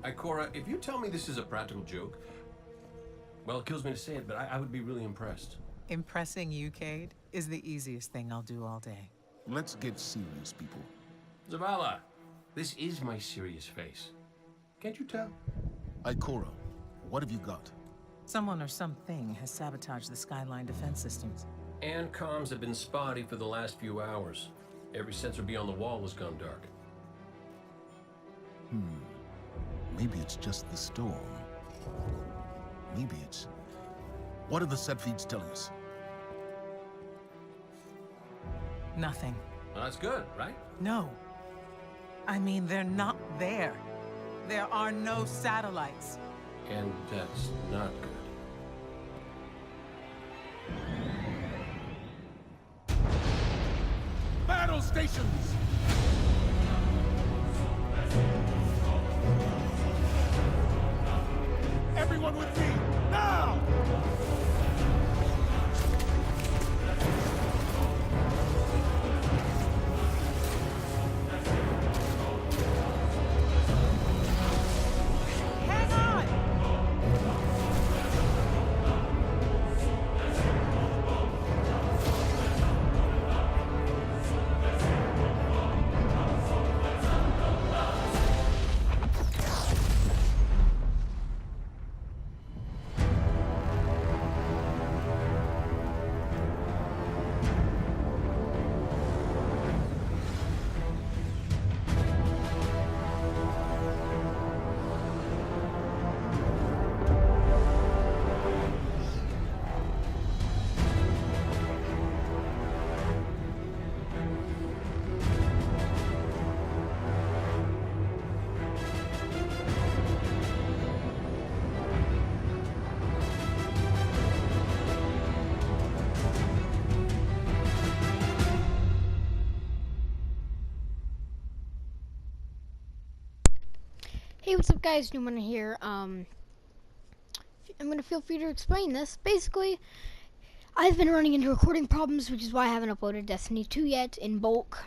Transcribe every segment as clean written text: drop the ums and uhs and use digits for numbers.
Ikora, if you tell me this is a practical joke, well, it kills me to say it, but I would be really impressed. Impressing you, Cade, is the easiest thing I'll do all day. Let's get serious, people. Zavala, this is my serious face. Can't you tell? Ikora, what have you got? Someone or something has sabotaged the Skyline defense systems. And comms have been spotty for the last few hours. Every sensor beyond the wall has gone dark. Maybe it's just the storm. Maybe it's... What are the set feeds telling us? Nothing. Well, that's good, right? No. I mean, they're not there. There are no satellites. And that's not good. Battle stations! Everyone with me, now! Hang on! Hey, what's up guys, Newman here. I'm gonna feel free to explain this. Basically, I've been running into recording problems, which is why I haven't uploaded Destiny 2 yet in bulk.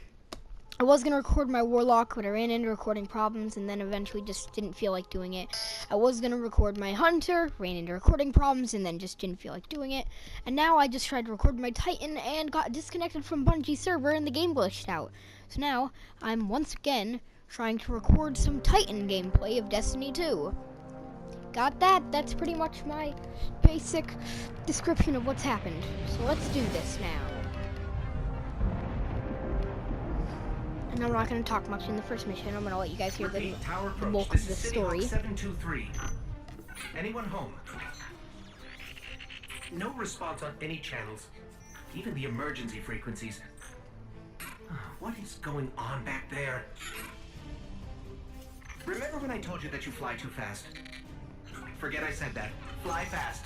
I was gonna record my Warlock, but I ran into recording problems and then eventually just didn't feel like doing it. I was gonna record my Hunter, ran into recording problems and then just didn't feel like doing it. And now I just tried to record my Titan and got disconnected from Bungie's server and the game glitched out. So now I'm once again trying to record some Titan gameplay of Destiny 2. Got that? That's pretty much my basic description of what's happened. So let's do this now. And I'm not going to talk much in the first mission. I'm going to let you guys hear the bulk of the story. 723. Anyone home? No response on any channels, even the emergency frequencies. What is going on back there? Remember when I told you that you fly too fast? Forget I said that. Fly fast.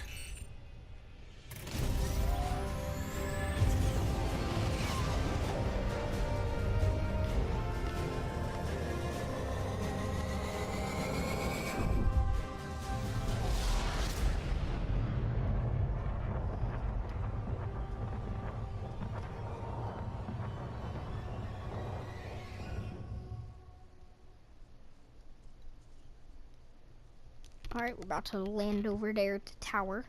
Alright, we're about to land over there at the tower.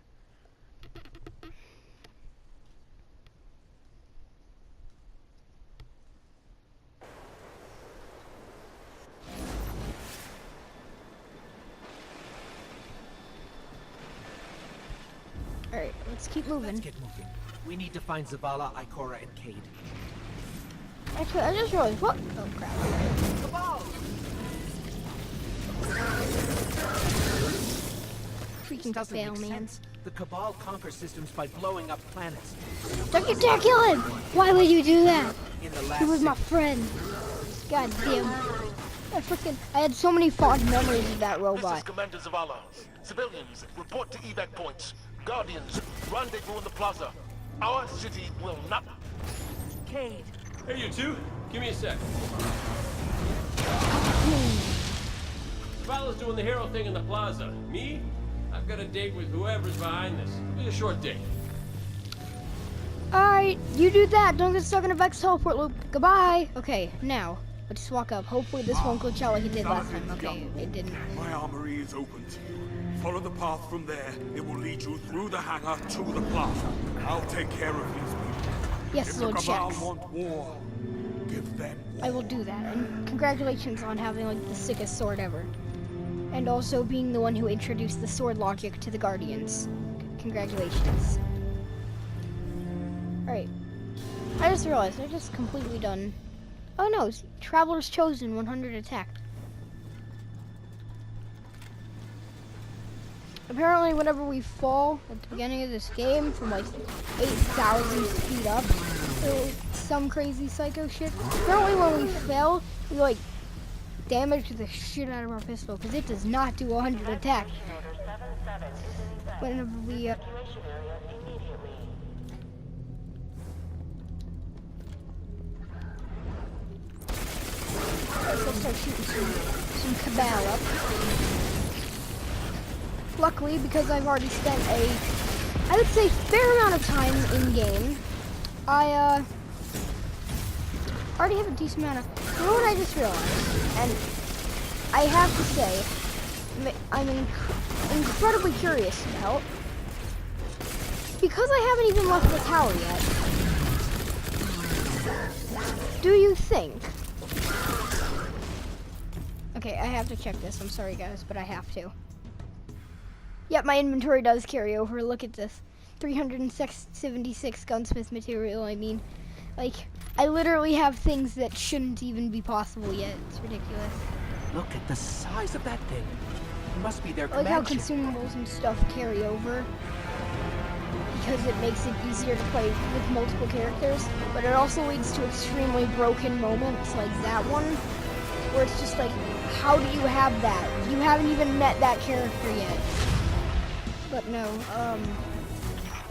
Alright, let's keep moving. Let's get moving. We need to find Zavala, Ikora, and Cade. Actually, I just realized what? Oh crap. Cabal! Freaking Doesn't fail, make man. sense. The Cabal conquer systems by blowing up planets. Don't you dare kill him! Why would you do that? In the last He was my century. friend. God damn. I had so many fond memories of that This robot. is Commander Zavala. Civilians, report to evac points. Guardians, rendezvous in the plaza. Our city will not... Cade! Hey, you two, give me a sec. Zavala's doing the hero thing in the plaza. Me? I've got a date with whoever's behind this. It'll be a short date. Alright, you do that. Don't get stuck in a Vex teleport loop. Goodbye. Okay, now, But just walk up. Hopefully this won't glitch out like it did last time. Okay, it didn't. My armory is open to you. Follow the path from there. It will lead you through the hangar to the plaza. I'll take care of these people. Yes, If the Lord Cabal Shax. want war, give them war. I will do that. And congratulations on having like the sickest sword ever. And also being the one who introduced the sword logic to the Guardians. Congratulations. Alright. I just realized I just completely done. Oh no, it's Traveler's Chosen 100 attacked. Apparently whenever we fall at the beginning of this game from like 8,000 feet up, some crazy psycho shit. Apparently when we fell, we like damaged the shit out of our pistol because it does not do 100 attack. Whenever we let's start shooting some Cabal up. Luckily, because I've already spent I would say, fair amount of time in game, I already have a decent amount of. You know what I just realized? And I have to say, I'm incredibly curious about, because I haven't even left the tower yet. Do you think? Okay, I have to check this. I'm sorry, guys, but I have to. Yep, my inventory does carry over. Look at this. 376 gunsmith material. I mean, like, I literally have things that shouldn't even be possible yet. It's ridiculous. Look at the size of that thing. It must be their I like how command ship. consumables and stuff carry over, because it makes it easier to play with multiple characters, but it also leads to extremely broken moments like that one, where it's just like, how do you have that? You haven't even met that character yet. But no,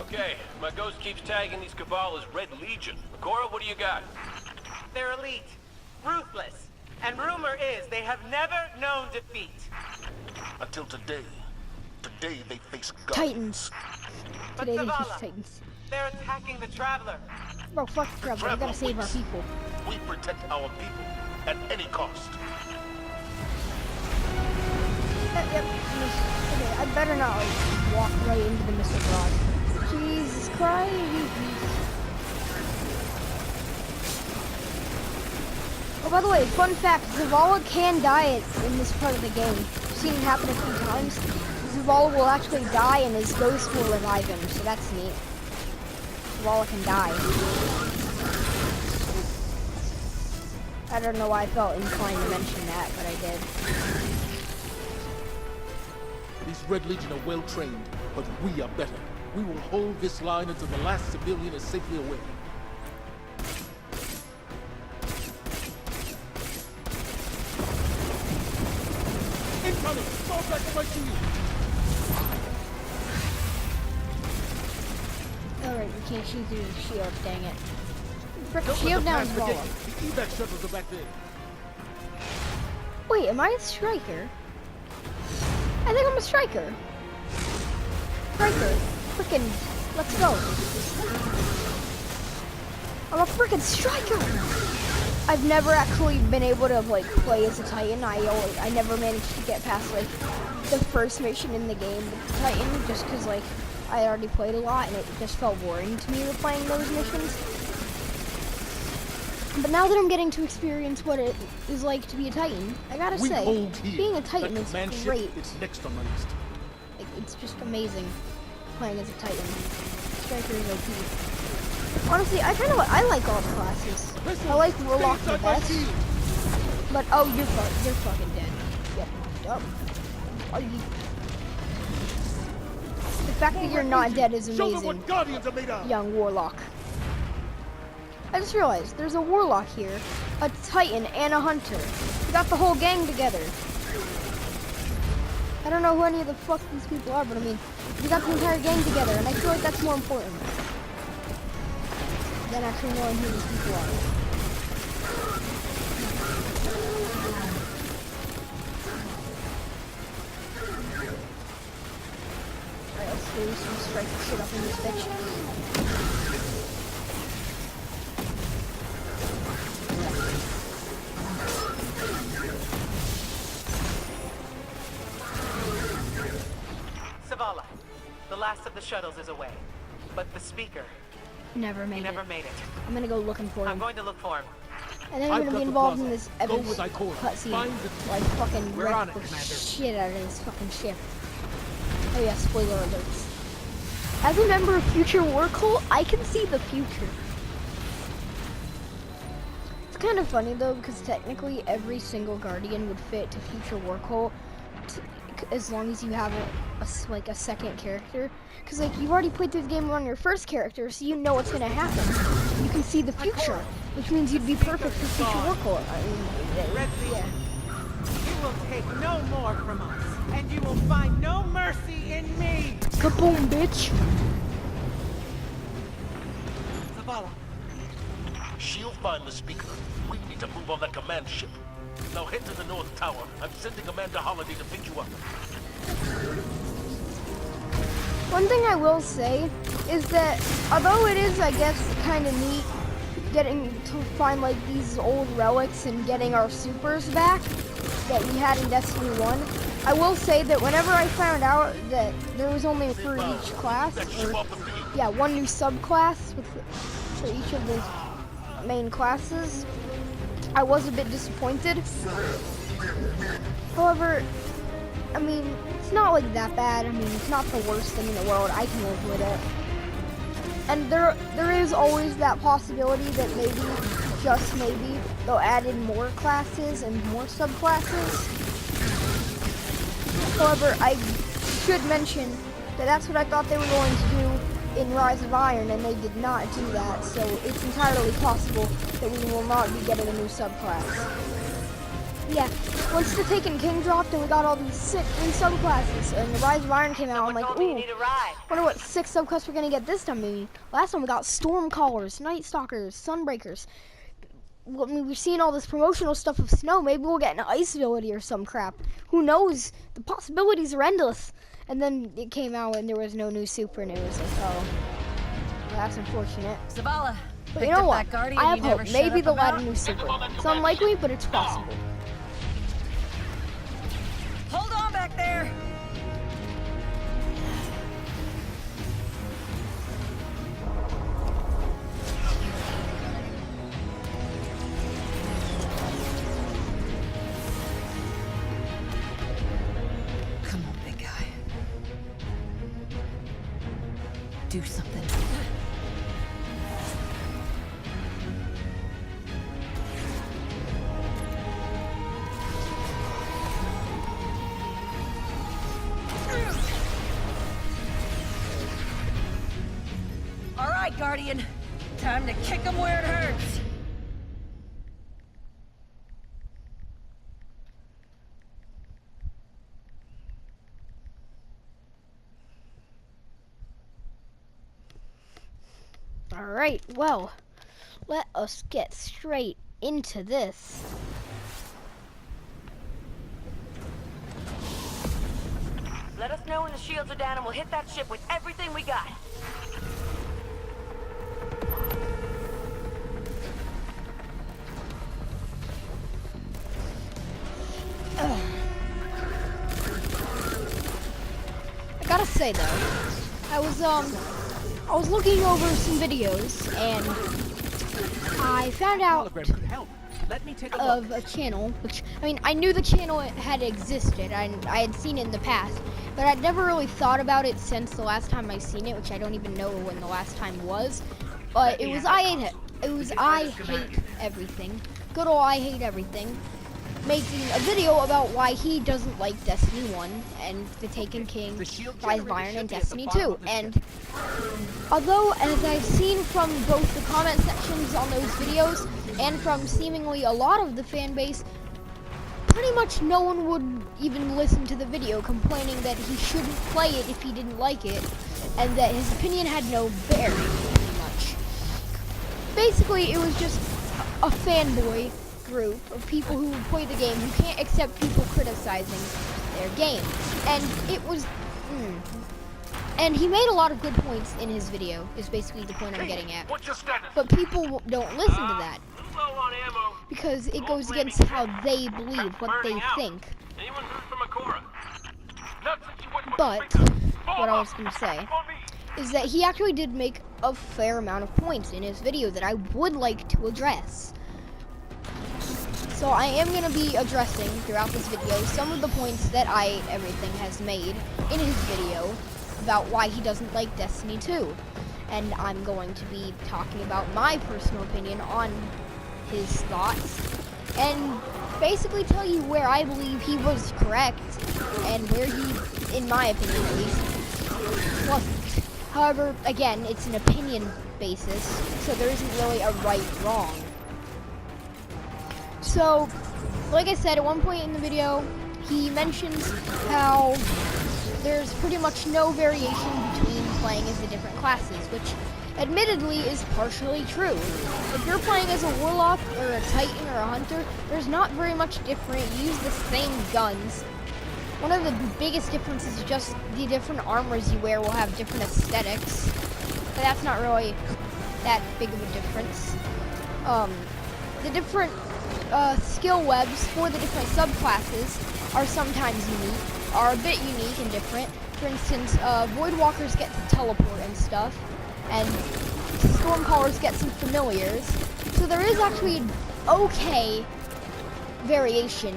Okay, my ghost keeps tagging these Cabal as Red Legion. Makora, what do you got? They're elite, ruthless, and rumor is they have never known defeat. Until today. Today they face Guardians. Titans. But Today they Zavala, face Titans. they're attacking the Traveler. Bro, fuck the Traveler. I gotta save our wins. people. We protect our people at any cost. Yep. Okay, I better not like walk right into the missile barrage. Jesus Christ. Oh, by the way, fun fact, Zavala can die in this part of the game. I've seen it happen a few times. Zavala will actually die and his ghost will revive him, so that's neat. Zavala can die. I don't know why I felt inclined to mention that, but I did. These Red Legion are well trained, but we are better. We will hold this line until the last civilian is safely away. Incoming! Fall back on my shield! Alright, we can't shoot through the shield, dang it. Frick, Don't let shield the down, plans forget Zavala. you. The evac shuttles are back there. Wait, am I a striker? I think I'm a striker. Striker. Frickin', let's go. I'm a frickin' striker! I've never actually been able to like play as a Titan. I never managed to get past like the first mission in the game with the Titan, just cause like I already played a lot and it just felt boring to me playing those missions. But now that I'm getting to experience what it is like to be a Titan, I gotta We say, hold here. being a Titan That is command ship great. is next on my list. Like, it's just amazing playing as a Titan. Striker is OP. Honestly, I like all the classes. I like Warlock the best. But oh, you're fucking dead. Get fucked up. Are you? The fact that you're not dead is Show them amazing, what Guardians are made of! young Warlock. I just realized there's a Warlock here, a Titan, and a Hunter. We got the whole gang together. I don't know who any of the fuck these people are, but I mean, we got the entire gang together, and I feel like that's more important than actually knowing who these people are. Alright, let's do some striker shit up in this bitch. last of the shuttles is away. But the speaker, Never he made never it. made it. I'm gonna go looking for I'm him. going to look for him. And then I'm I've gonna got be the involved in plaza. this Go epic with thy course. cutscene. Find the- Like fucking We're wreck on it, the Commander. shit out of this fucking ship. Oh yeah, spoiler alerts. As a member of Future War Cult, I can see the future. It's kind of funny though, because technically every single Guardian would fit to Future War Cult, as long as you have like a second character. Because like you've already played through the game on your first character, so you know what's gonna happen. You can see the future, which means you'd be perfect for Future War Cult. I mean, Red yeah. You will take no more from us, and you will find no mercy in me. Kaboom, bitch! Zavala, She'll find the speaker. We need to move on that command ship. Now head to the North Tower. I'm sending Commander Holiday to pick you up. One thing I will say is that although it is, I guess, kind of neat getting to find like these old relics and getting our supers back that we had in Destiny 1, I will say that whenever I found out that there was only for each class, or yeah, one new subclass for each of the main classes, I was a bit disappointed. However, I mean, it's not like that bad. I mean, it's not the worst thing in the world. I can live with it. And there is always that possibility that maybe, just maybe, they'll add in more classes and more subclasses. However, I should mention that that's what I thought they were going to do in Rise of Iron, and they did not do that. So it's entirely possible that we will not be getting a new subclass. Yeah, once the Taken King dropped and we got all these sick new subclasses, and the Rise of Iron came out, I'm like, ooh, wonder what 6 subclasses we're gonna get this time. Maybe last time we got Stormcallers, Night Stalkers, Sunbreakers. I mean, we've seen all this promotional stuff of Snow. Maybe we'll get an Ice ability or some crap. Who knows? The possibilities are endless. And then it came out and there was no new super, and it was like, oh, well, that's unfortunate. Zavala. But you know what? I have hope. Maybe they'll add a new super. It's unlikely, but it's possible. Hold on back there. Come on, big guy. Do something. All right, Guardian. Time to kick him where it hurts. Alright, well, let us get straight into this. Let us know when the shields are down and we'll hit that ship with everything we got. I gotta say though, I was looking over some videos and I found out of a channel, which, I mean, I knew the channel had existed, I had seen it in the past, but I'd never really thought about it since the last time I seen it, which I don't even know when the last time was, but it was I Hate Everything, good old I Hate Everything, making a video about why he doesn't like Destiny 1 and the Taken King, Rise of Iron, and Destiny 2. And although, as I've seen from both the comment sections on those videos and from seemingly a lot of the fan base, pretty much no one would even listen to the video complaining that he shouldn't play it if he didn't like it, and that his opinion had no bearing, pretty much. Basically, it was just a fanboy group of people who play the game who can't accept people criticizing their game, and it was and he made a lot of good points in his video, is basically the point I'm getting at, but people don't listen to that because it goes against how they believe, what they think. But what I was going to say is that he actually did make a fair amount of points in his video that I would like to address. So I am going to be addressing throughout this video some of the points that Everything has made in his video about why he doesn't like Destiny 2. And I'm going to be talking about my personal opinion on his thoughts and basically tell you where I believe he was correct and where he, in my opinion at least, wasn't. However, again, it's an opinion basis, so there isn't really a right wrong. So, like I said, at one point in the video, he mentions how there's pretty much no variation between playing as the different classes, which admittedly is partially true. If you're playing as a Warlock or a Titan or a Hunter, there's not very much different. You use the same guns. One of the biggest differences is just the different armors you wear will have different aesthetics. But that's not really that big of a difference. The different skill webs for the different subclasses are sometimes unique, are a bit unique and different. For instance, Voidwalkers get to teleport and stuff, and Stormcallers get some familiars. So there is actually an okay variation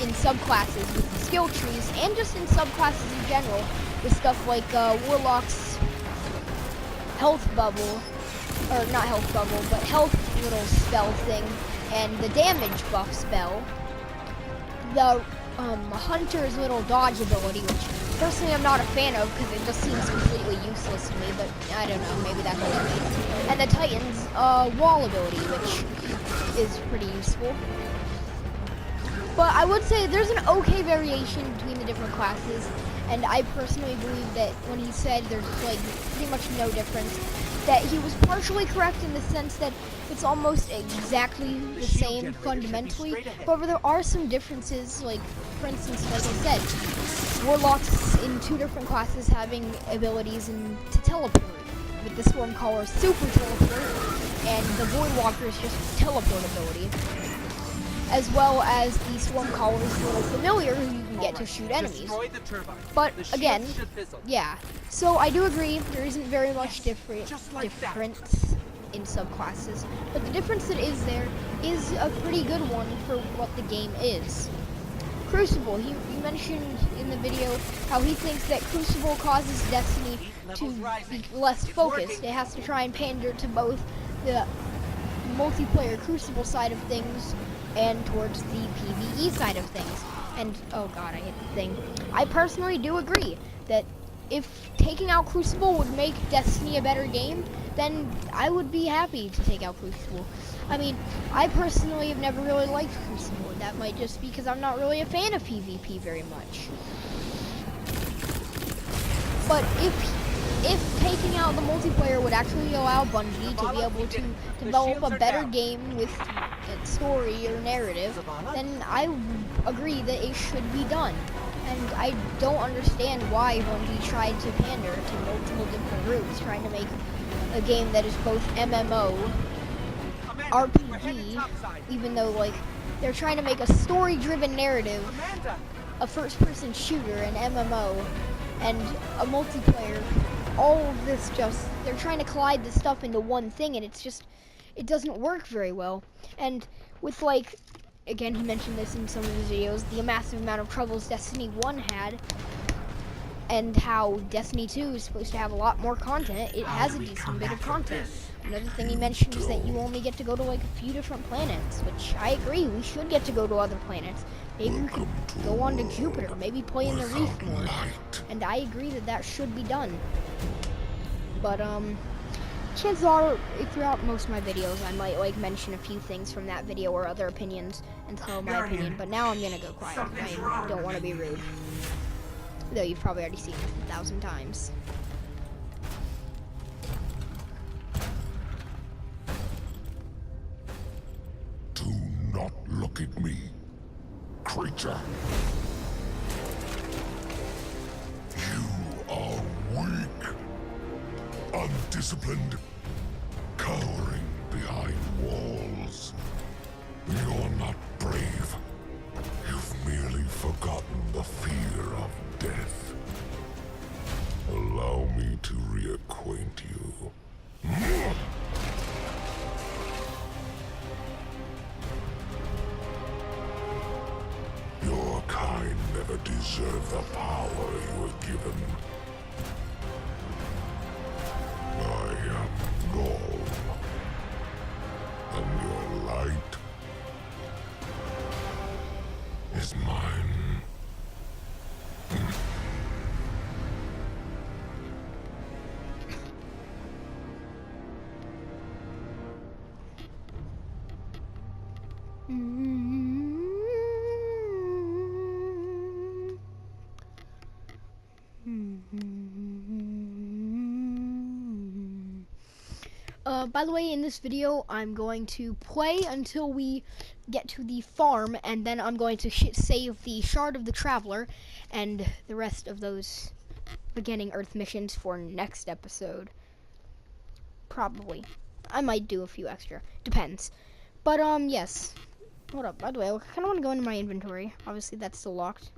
in subclasses with the skill trees, and just in subclasses in general, with stuff like Warlock's health bubble, or not health bubble, but health little spell thing, and the damage buff spell. The Hunter's little dodge ability, which personally I'm not a fan of because it just seems completely useless to me, but I don't know, maybe that's just me. And the Titan's wall ability, which is pretty useful. But I would say there's an okay variation between the different classes, and I personally believe that when he said there's like pretty much no difference, that he was partially correct in the sense that it's almost exactly the same fundamentally. However, there are some differences, like for instance, like I said, Warlocks in two different classes having abilities to teleport, with the Stormcaller super teleport, and the Voidwalker's just teleport ability, as well as the Stormcaller's little familiar who you can get to shoot enemies. But again, yeah. So I do agree there isn't very much difference in subclasses, but the difference that is there is a pretty good one for what the game is. Crucible, he mentioned in the video how he thinks that Crucible causes Destiny to be less focused. It has to try and pander to both the multiplayer Crucible side of things and towards the PvE side of things. And, oh god, I hit the thing. I personally do agree that if taking out Crucible would make Destiny a better game, then I would be happy to take out Crucible. I mean, I personally have never really liked Crucible. That might just be because I'm not really a fan of PvP very much. But if taking out the multiplayer would actually allow Bungie to be able to develop a better game with story or narrative, then I agree that it should be done. And I don't understand why Bungie tried to pander to multiple different routes, trying to make a game that is both MMO, RPG, even though like they're trying to make a story-driven narrative, a first-person shooter, an MMO, and a multiplayer. All of this they're trying to collide this stuff into one thing, and it doesn't work very well. And with like, again, he mentioned this in some of his videos, the massive amount of troubles Destiny 1 had, and how Destiny 2 is supposed to have a lot more content. It has a decent bit of content. Another thing he mentioned is that you only get to go to like a few different planets, which I agree, we should get to go to other planets. Maybe we could go on to Jupiter, maybe play in the Reef more. And I agree that should be done. But chances are, throughout most of my videos, I might like mention a few things from that video or other opinions and tell my opinion. But now I'm gonna go quiet. I don't want to be rude. Though you've probably already seen it 1,000 times. Do not look at me, creature. You are weak, undisciplined, cowering behind walls. You're not brave. You've merely forgotten the fear of death. By the way, in this video, I'm going to play until we get to the farm, and then I'm going to save the Shard of the Traveler and the rest of those beginning Earth missions for next episode. Probably. I might do a few extra. Depends. But, yes. Hold up. By the way, I kind of want to go into my inventory. Obviously, that's still locked.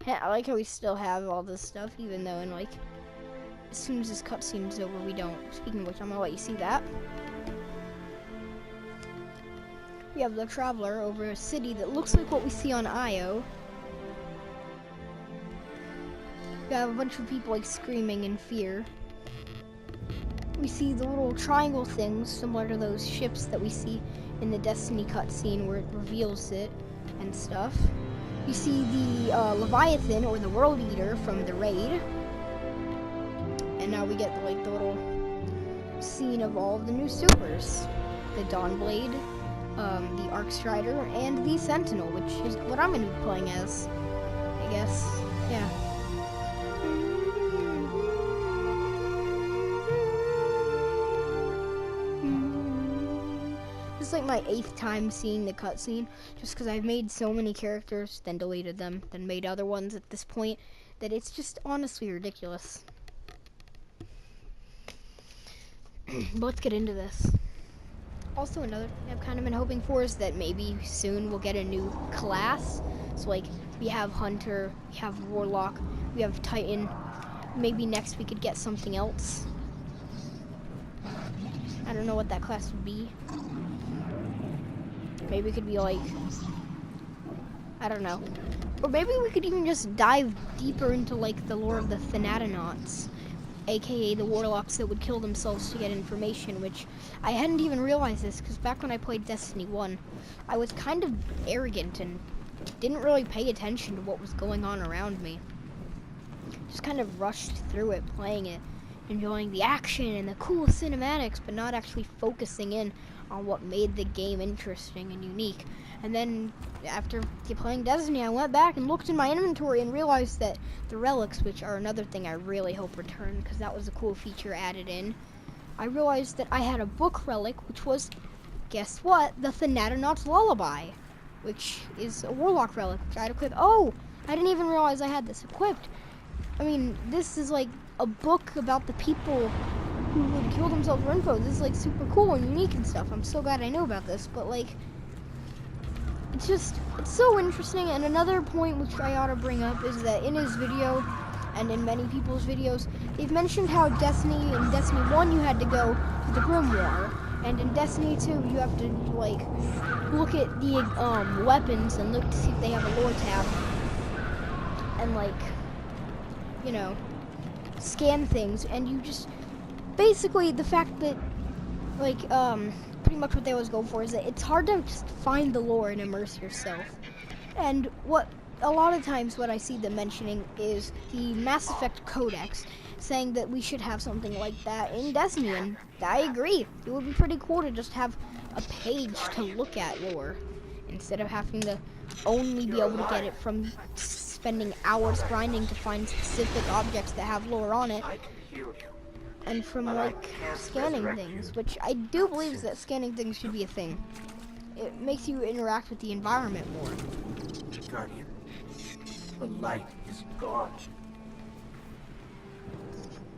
I like how we still have all this stuff, even though in, like, as soon as this cutscene is over, we don't. Speaking of which, I'm gonna let you see that. We have the Traveler over a city that looks like what we see on Io. We have a bunch of people, like, screaming in fear. We see the little triangle things, similar to those ships that we see in the Destiny cutscene where it reveals it and stuff. We see the Leviathan, or the World Eater, from the raid. And now we get like the little scene of all of the new supers. The Dawnblade, the Arcstrider, and the Sentinel, which is what I'm going to be playing as, I guess. Yeah. This is like my 8th time seeing the cutscene, just because I've made so many characters, then deleted them, then made other ones at this point, that it's just honestly ridiculous. But let's get into this. Also, another thing I've kind of been hoping for is that maybe soon we'll get a new class. So, like, we have Hunter, we have Warlock, we have Titan. Maybe next we could get something else. I don't know what that class would be. Maybe it could be like, I don't know. Or maybe we could even just dive deeper into, like, the lore of the Thanatonauts, aka the warlocks that would kill themselves to get information, which I hadn't even realized this, because back when I played Destiny 1, I was kind of arrogant and didn't really pay attention to what was going on around me. Just kind of rushed through it, playing it, enjoying the action and the cool cinematics, but not actually focusing in on what made the game interesting and unique. And then after playing Destiny, I went back and looked in my inventory and realized that the relics, which are another thing I really hope return, because that was a cool feature added in, I realized that I had a book relic, which was, guess what, the Thanatonauts Lullaby, which is a Warlock relic, which I had equipped. Oh, I didn't even realize I had this equipped. I mean, this is like a book about the people who would kill themselves for info. This is like super cool and unique and stuff. I'm so glad I know about this, but like, it's so interesting. And another point which I ought to bring up is that in his video, and in many people's videos, they've mentioned how in Destiny 1 you had to go to the Grimoire, and in Destiny 2 you have to, like, look at the weapons and look to see if they have a lore tab, and, like, you know, scan things, and you just, basically the fact that, like, pretty much what they always go for is that it's hard to just find the lore and immerse yourself. And a lot of times what I see them mentioning is the Mass Effect Codex, saying that we should have something like that in Destiny, and I agree. It would be pretty cool to just have a page to look at lore, instead of having to only be able to get it from spending hours grinding to find specific objects that have lore on it, and from, like, scanning things, which I do believe that scanning things should be a thing. It makes you interact with the environment more. Guardian, the light is gone.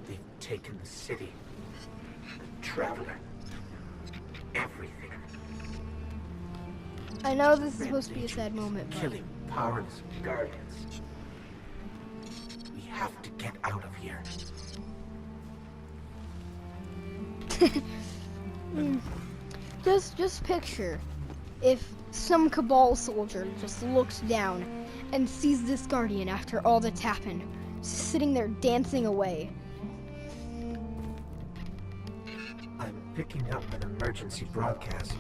They've taken the city, the Traveler, everything. I know this is supposed to be a sad moment, but Killing powerless guardians. We have to get out of here. Just picture if some Cabal soldier just looks down and sees this Guardian after all that's happened, sitting there dancing away. I'm picking up an emergency broadcast.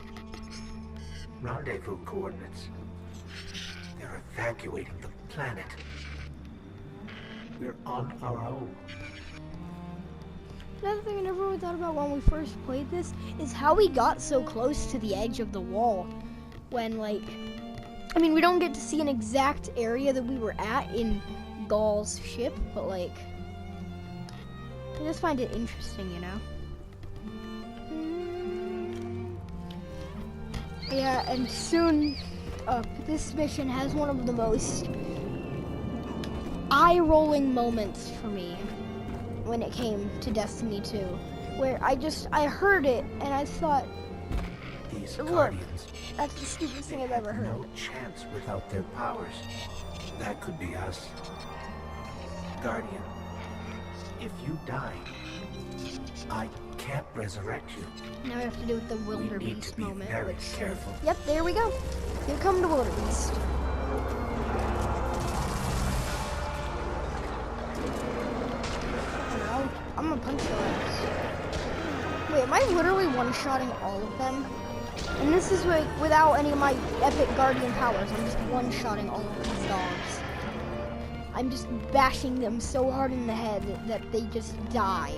Rendezvous coordinates. They're evacuating the planet. We're on our own. Another thing I never really thought about when we first played this is how we got so close to the edge of the wall. when, like, I mean, we don't get to see an exact area that we were at in Gaul's ship, but, like, I just find it interesting, you know? Yeah, and soon, this mission has one of the most eye-rolling moments for me when it came to Destiny 2, where I heard it and I thought, These look, Guardians, that's the stupidest thing they I've ever have heard. no chance without their powers. That could be us. Guardian, if you die, I can't resurrect you. Now we have to do with the We need to wildebeest be moment. very Which, careful. yep, there we go. Here come the wildebeest. Now, I'm gonna punch their ass. Wait, am I literally one-shotting all of them? And this is without any of my epic guardian powers. I'm just one-shotting all of these dogs. I'm just bashing them so hard in the head that they just die.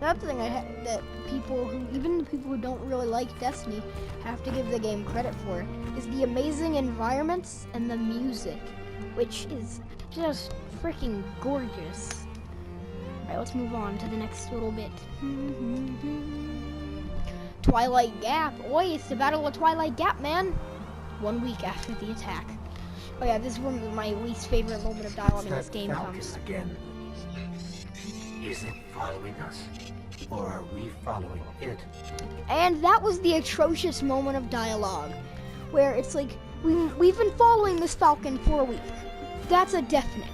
Another thing that people even the people who don't really like Destiny, have to give the game credit for is the amazing environments and the music, which is just freaking gorgeous. Alright, let's move on to the next little bit. Twilight Gap. Oi, it's the Battle of Twilight Gap, man. 1 week after the attack. Oh yeah, this is one of my least favorite moment of dialogue in this game comes. Again. Is it following us? Or are we following it? And that was the atrocious moment of dialogue, where it's like, we've been following this Falcon for a week. That's a definite.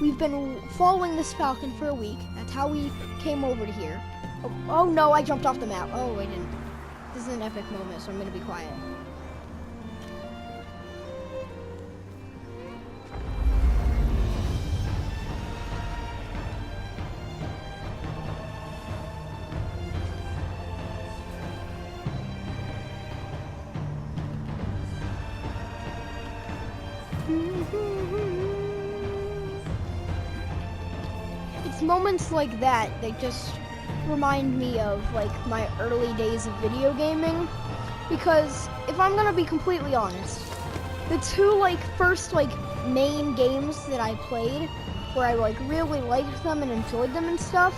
We've been following this Falcon for a week. That's how we came over to here. Oh no, I jumped off the map. Oh, I didn't. This is an epic moment, so I'm gonna be quiet. It's moments like that that just remind me of like my early days of video gaming, because if I'm gonna be completely honest, the two first main games that I played where I really liked them and enjoyed them and stuff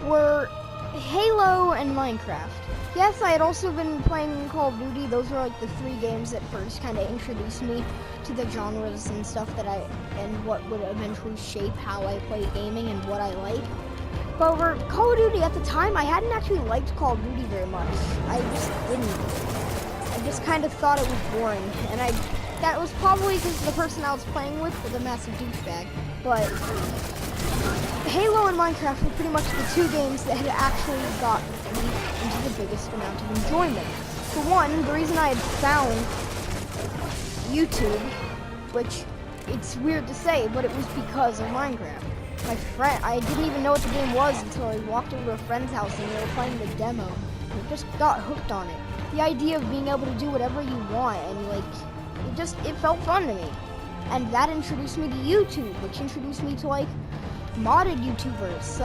were Halo and Minecraft. Yes, I had also been playing Call of Duty. Those were the three games that first kind of introduced me to the genres and stuff and what would eventually shape how I play gaming and what I like. But for Call of Duty at the time, I hadn't actually liked Call of Duty very much. I just didn't. I just kind of thought it was boring, and that was probably because the person I was playing with was a massive douchebag. But Halo and Minecraft were pretty much the two games that had actually got me into the biggest amount of enjoyment. For one, the reason I had found YouTube, which it's weird to say, but it was because of Minecraft. My friend, I didn't even know what the game was until I walked over to a friend's house and they were playing the demo, and I just got hooked on it. The idea of being able to do whatever you want and it felt fun to me. And that introduced me to YouTube, which introduced me to modded YouTubers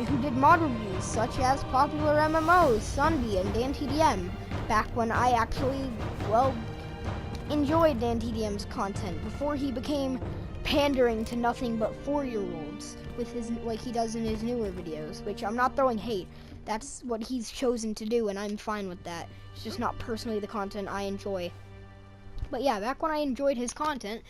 who did mod reviews, such as popular MMOs, Sunby and DanTDM, back when I actually, enjoyed DanTDM's content before he became pandering to nothing but 4-year-olds with his he does in his newer videos, which I'm not throwing hate. That's what he's chosen to do, and I'm fine with that. It's just not personally the content I enjoy. But yeah, back when I enjoyed his content,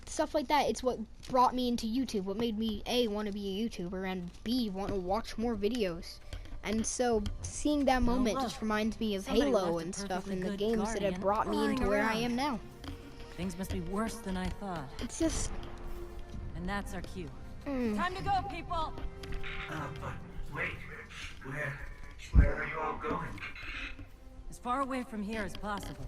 stuff like that, it's what brought me into YouTube, what made me A, want to be a YouTuber, and B, want to watch more videos. And so seeing that moment just reminds me of Halo and stuff and the games that have brought me into where I am now. Things must be worse than I thought. It's just... And that's our cue. Time to go, people! But wait, where are you all going? As far away from here as possible.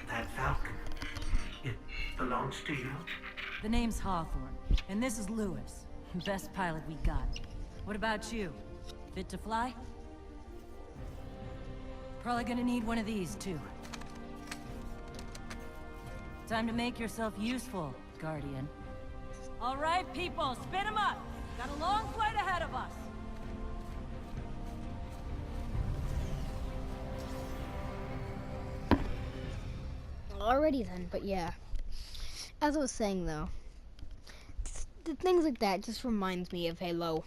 That Falcon, it belongs to you? The name's Hawthorne, and this is Lewis. Best pilot we got. What about you? Fit to fly? Probably gonna need one of these, too. Time to make yourself useful, Guardian. All right, people, spin them up. Got a long flight ahead of us. Alrighty then, but yeah. As I was saying though, the things like that just reminds me of Halo.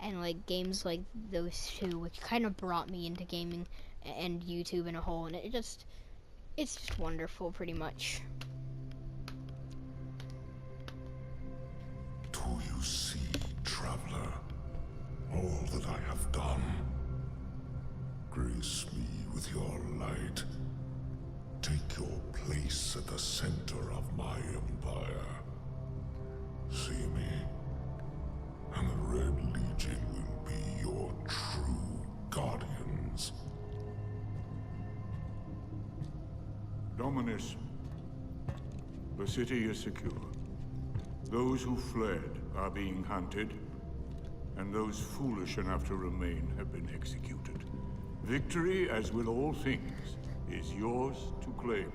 And like games like those two, which kind of brought me into gaming and YouTube in a whole, and it's just wonderful pretty much. Do you see, Traveler, all that I have done? Grace me with your light. Take your place at the center of my empire. See me, and the Red Legion will be your true guardians. Dominus, the city is secure. Those who fled are being hunted, and those foolish enough to remain have been executed. Victory, as with all things, is yours to claim.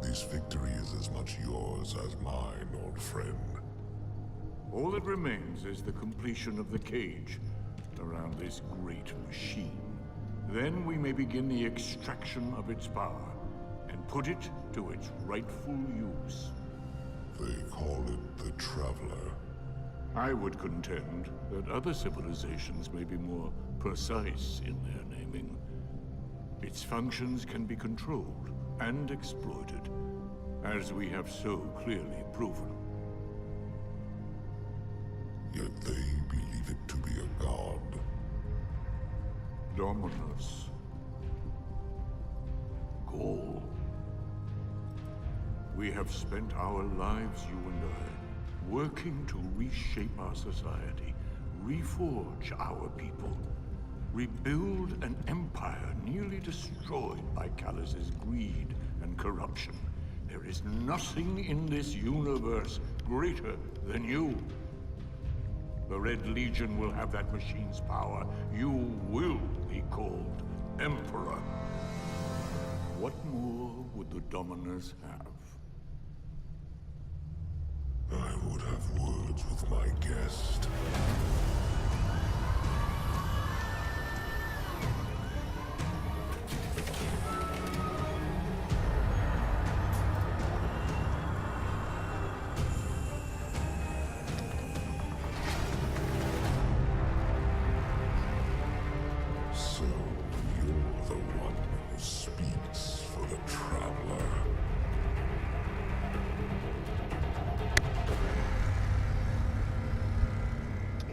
This victory is as much yours as mine, old friend. All that remains is the completion of the cage around this great machine. Then we may begin the extraction of its power and put it to its rightful use. They call it the Traveler. I would contend that other civilizations may be more precise in their naming. Its functions can be controlled and exploited, as we have so clearly proven. Yet they believe it to be a god. Dominus. Gaul. We have spent our lives, you and I, working to reshape our society, reforge our people, rebuild an empire nearly destroyed by Callus's greed and corruption. There is nothing in this universe greater than you. The Red Legion will have that machine's power. You will be called Emperor. What more would the Dominus have? I would have words with my guest. So, you're the one who speaks for the Traveler.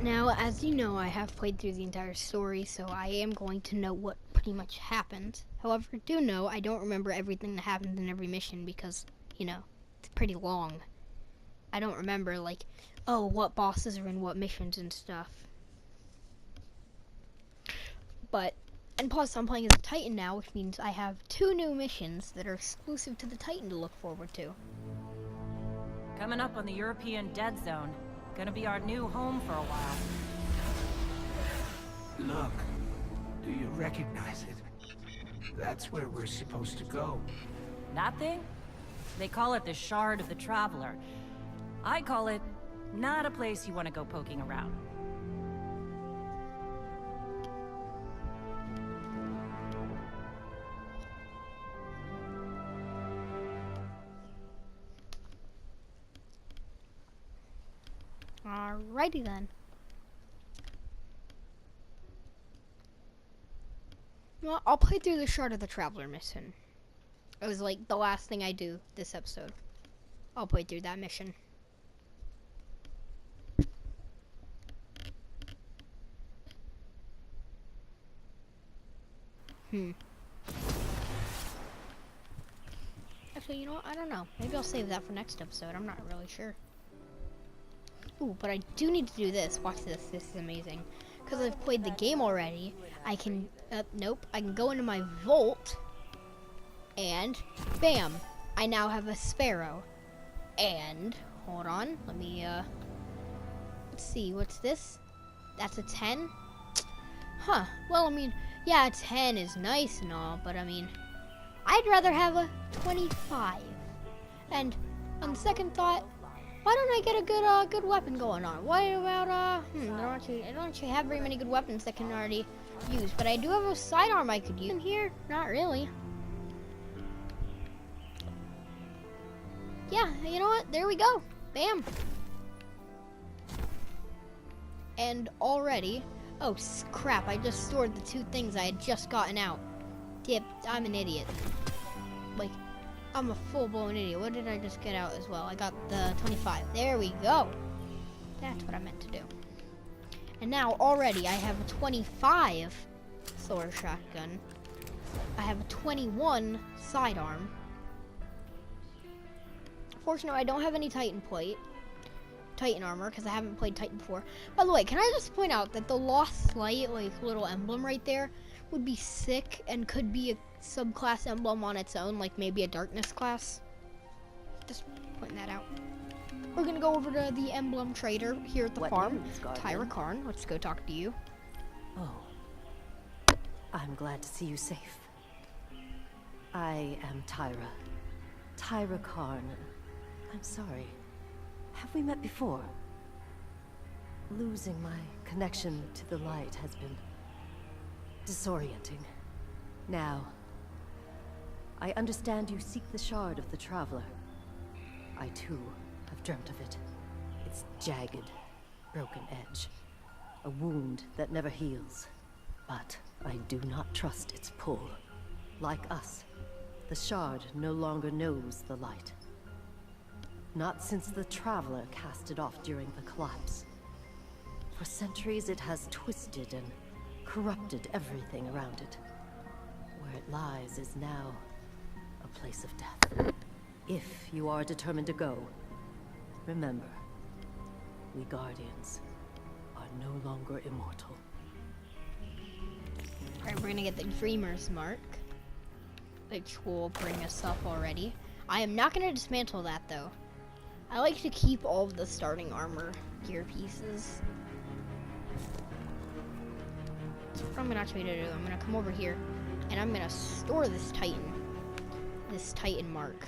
Now, as you know, I have played through the entire story, so I am going to know what pretty much happened. However, I do know I don't remember everything that happened in every mission because, you know, it's pretty long. I don't remember, like, oh, what bosses are in what missions and stuff. But, and plus I'm playing as a Titan now, which means I have 2 new missions that are exclusive to the Titan to look forward to. Coming up on the European Dead Zone. Gonna be our new home for a while. Look, do you recognize it? That's where we're supposed to go. That thing? They call it the Shard of the Traveler. I call it not a place you want to go poking around. Alrighty then. Well, I'll play through the Shard of the Traveler mission. It was like the last thing I do this episode. I'll play through that mission. Actually, you know what? I don't know. Maybe I'll save that for next episode. I'm not really sure. Ooh, but I do need to do this. Watch this. This is amazing. Because I've played the game already, I can... nope. I can go into my vault, and bam! I now have a sparrow. And, hold on. Let me, let's see. What's this? That's a 10? Huh. Well, I mean, yeah, a 10 is nice and all, but I mean, I'd rather have a 25. And on the second thought, why don't I get a good weapon going on? What about I don't actually have very many good weapons that can already use, but I do have a sidearm I could use. In here, not really. Yeah, you know what? There we go. Bam. And already, oh crap! I just stored the 2 things I had just gotten out. Yep, I'm an idiot. Like, I'm a full-blown idiot. What did I just get out as well? I got the 25. There we go. That's what I meant to do. And now already I have a 25 Thor shotgun. I have a 21 sidearm. Fortunately, I don't have any Titan armor, because I haven't played Titan before. By the way, can I just point out that the Lost Light, like, little emblem right there, would be sick and could be a subclass emblem on its own, like maybe a darkness class. Just pointing that out. We're gonna go over to the emblem trader here at the farm, Tyra Karn. Let's go talk to you. Oh, I'm glad to see you safe. I am Tyra Karn. I'm sorry. Have we met before? Losing my connection to the light has been disorienting. Now, I understand you seek the shard of the Traveler. I too have dreamt of it. Its jagged, broken edge. A wound that never heals. But I do not trust its pull. Like us, the shard no longer knows the light. Not since the Traveler cast it off during the collapse. For centuries it has twisted and corrupted everything around it. Where it lies is now a place of death. If you are determined to go, remember, we Guardians are no longer immortal. Alright, we're gonna get the Dreamer's Mark, which will bring us up already. I am not gonna dismantle that though. I like to keep all of the starting armor gear pieces. So what I'm gonna actually do, I'm gonna come over here and I'm gonna store this Titan mark.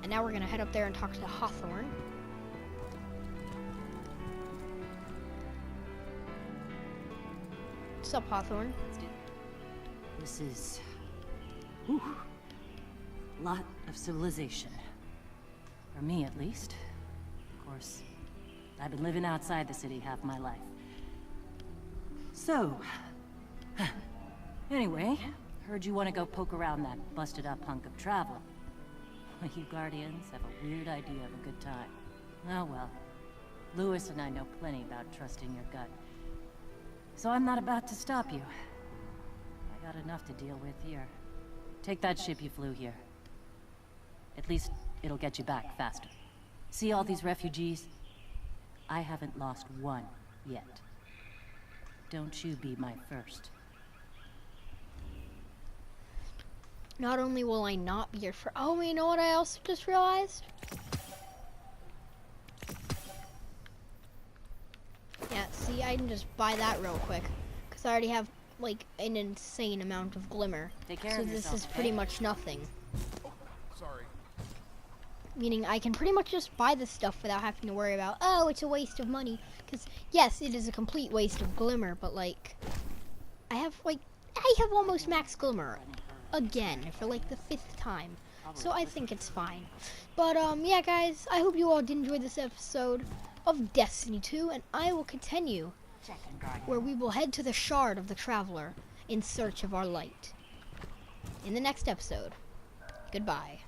And now we're gonna head up there and talk to Hawthorne. What's up, Hawthorne? This is a lot of civilization. For me, at least. Of course, I've been living outside the city half my life. So, anyway, heard you want to go poke around that busted-up hunk of Traveler. Well, you Guardians have a weird idea of a good time. Oh well. Lewis and I know plenty about trusting your gut. So I'm not about to stop you. I got enough to deal with here. Take that ship you flew here. At least it'll get you back faster. See all these refugees? I haven't lost one yet. Don't you be my first. Not only will I not be your first. Oh, you know what I also just realized? Yeah, see, I can just buy that real quick. Because I already have, like, an insane amount of glimmer. Take care so of this yourself, is pretty much nothing. Sorry. Meaning I can pretty much just buy this stuff without having to worry about, oh, it's a waste of money. Because, yes, it is a complete waste of glimmer, but, like, I have almost max glimmer. Again, for like the 5th time. So I think it's fine. But, yeah, guys, I hope you all did enjoy this episode of Destiny 2, and I will continue where we will head to the Shard of the Traveler in search of our light. In the next episode. Goodbye.